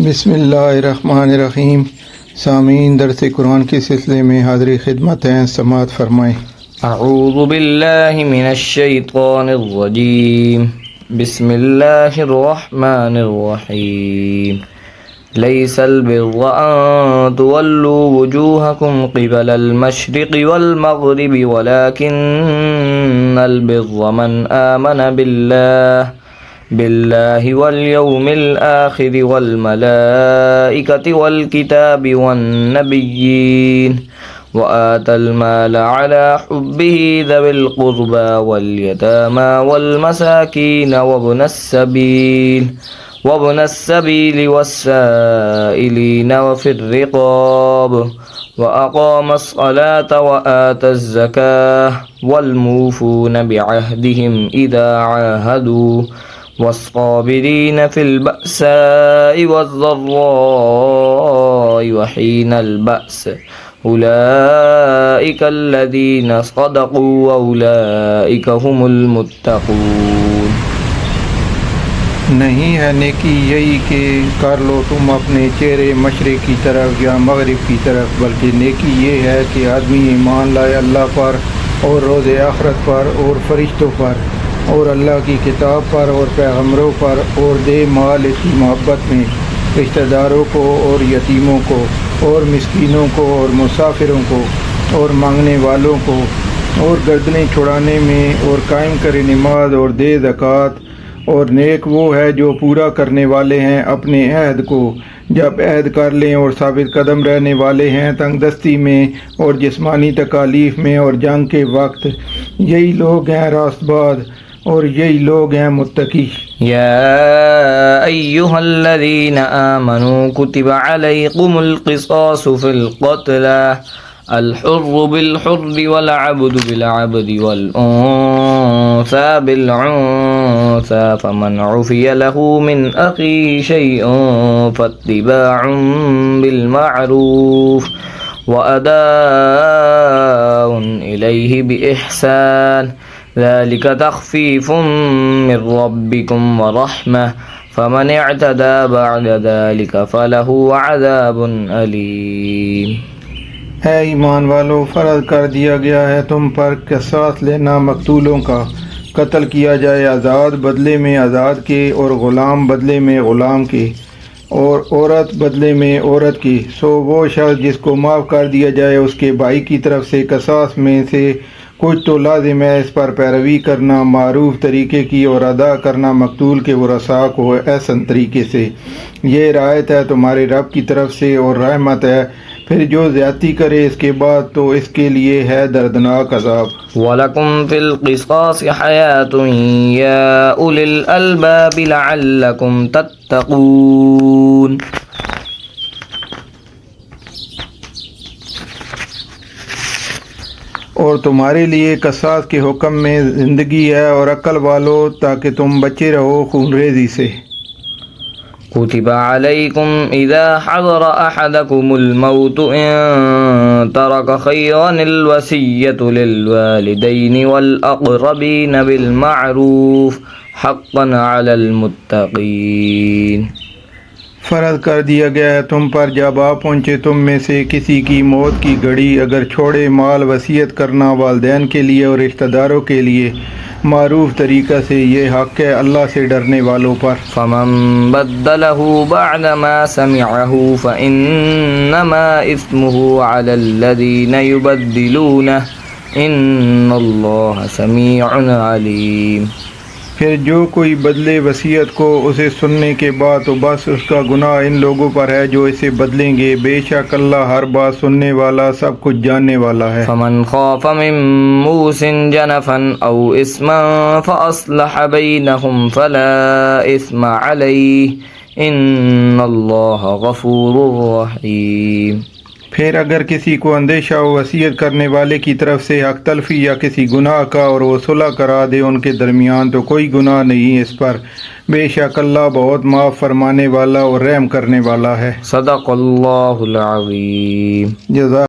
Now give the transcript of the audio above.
بسم اللہ الرحمن الرحیم۔ سامعین، درس قرآن کے سلسلے میں حاضری خدمت ہیں، سماعت فرمائیں۔ اعوذ باللہ من الشیطان الرجیم، بسم اللہ الرحمن الرحیم۔ لیس البر ان تولوا وجوہکم قبل المشرق والمغرب ولكن البر من آمن باللہ والیوم الآخر والملائکة والکتاب والنبیین وآتى المال على حبه ذوي القربى واليتامى والمساكين وابن السبيل والسائلين وفي الرقاب وأقام الصلاة وآتى الزكاة والموفون بعهدهم إذا عاهدوا والصابرين في البأساء والضراء وحين البأس اولئک الذین صدقوا واولئک هم المتقون۔ نہیں ہے نیکی یہی کہ کر لو تم اپنے چہرے مشرق کی طرف یا مغرب کی طرف، بلکہ نیکی یہ ہے کہ آدمی ایمان لائے اللہ پر اور روز آخرت پر اور فرشتوں پر اور اللہ کی کتاب پر اور پیغمبروں پر، اور دے مال اس کی محبت میں رشتہ داروں کو اور یتیموں کو اور مسکینوں کو اور مسافروں کو اور مانگنے والوں کو، اور گردنیں چھڑانے میں، اور قائم کرے نماز اور دے زکوٰۃ، اور نیک وہ ہے جو پورا کرنے والے ہیں اپنے عہد کو جب عہد کر لیں، اور ثابت قدم رہنے والے ہیں تنگ دستی میں اور جسمانی تکالیف میں اور جنگ کے وقت۔ یہی لوگ ہیں راست باز اور یہی لوگ ہیں متقی۔ یا ایہا الذین آمنوا کتب علیکم القصاص فی القتلى الحر بالحر والعبد بالعبد والانثى بالانثى فمن عفی له من اخیہ شیء فاتباع بالمعروف واداء الیہ بإحسان ذلك تخفیف من ربکم ورحمہ فمن اعتدى بعد ذلك فله عذاب علیم۔ اے ایمان والو، فرض کر دیا گیا ہے تم پر قصاص لینا مقتولوں کا، قتل کیا جائے آزاد بدلے میں آزاد کے، اور غلام بدلے میں غلام کے، اور عورت بدلے میں عورت کی۔ سو وہ شخص جس کو معاف کر دیا جائے اس کے بھائی کی طرف سے قصاص میں سے کچھ تو لازم ہے اس پر پیروی کرنا معروف طریقے کی، اور ادا کرنا مقتول کے ورثاء کو احسن طریقے سے۔ یہ رعایت ہے تمہارے رب کی طرف سے اور رحمت ہے، پھر جو زیادتی کرے اس کے بعد تو اس کے لیے ہے دردناک عذاب۔ وَلَكُمْ فِي الْقِصَاصِ حَيَاةٌ يَا أُولِي الْأَلْبَابِ لَعَلَّكُمْ تَتَّقُونَ۔ اور تمہارے لیے قصاص کے حکم میں زندگی ہے اور عقل والو، تاکہ تم بچے رہو خون ریزی سے۔ كتب عليكم إذا حضر أحدكم الموت إن ترك خيرا الوصية للوالدين والأقربين بالمعروف حقا على المتقين۔ فرض کر دیا گیا ہے تم پر جب آ پہنچے تم میں سے کسی کی موت کی گھڑی، اگر چھوڑے مال وصیت کرنا والدین کے لیے اور رشتہ داروں کے لیے معروف طریقہ سے، یہ حق ہے اللہ سے ڈرنے والوں پر۔ فمن بدله بعد ما سمعه فإنما إثمه على الذين يبدلونه إن الله سميع عليم۔ پھر جو کوئی بدلے وصیت کو اسے سننے کے بعد تو بس اس کا گناہ ان لوگوں پر ہے جو اسے بدلیں گے، بے شک اللہ ہر بات سننے والا سب کچھ جاننے والا ہے۔ فمن خاف من موص جنفا او اثما فاصلح بینہم فلا اثم علیہ ان اللہ غفور رحیم۔ پھر اگر کسی کو اندیشہ ہو وصیت کرنے والے کی طرف سے حق تلفی یا کسی گناہ کا اور وہ صلح کرا دے ان کے درمیان تو کوئی گناہ نہیں اس پر، بے شک اللہ بہت معاف فرمانے والا اور رحم کرنے والا ہے۔ صدق اللہ العظیم۔ جزاک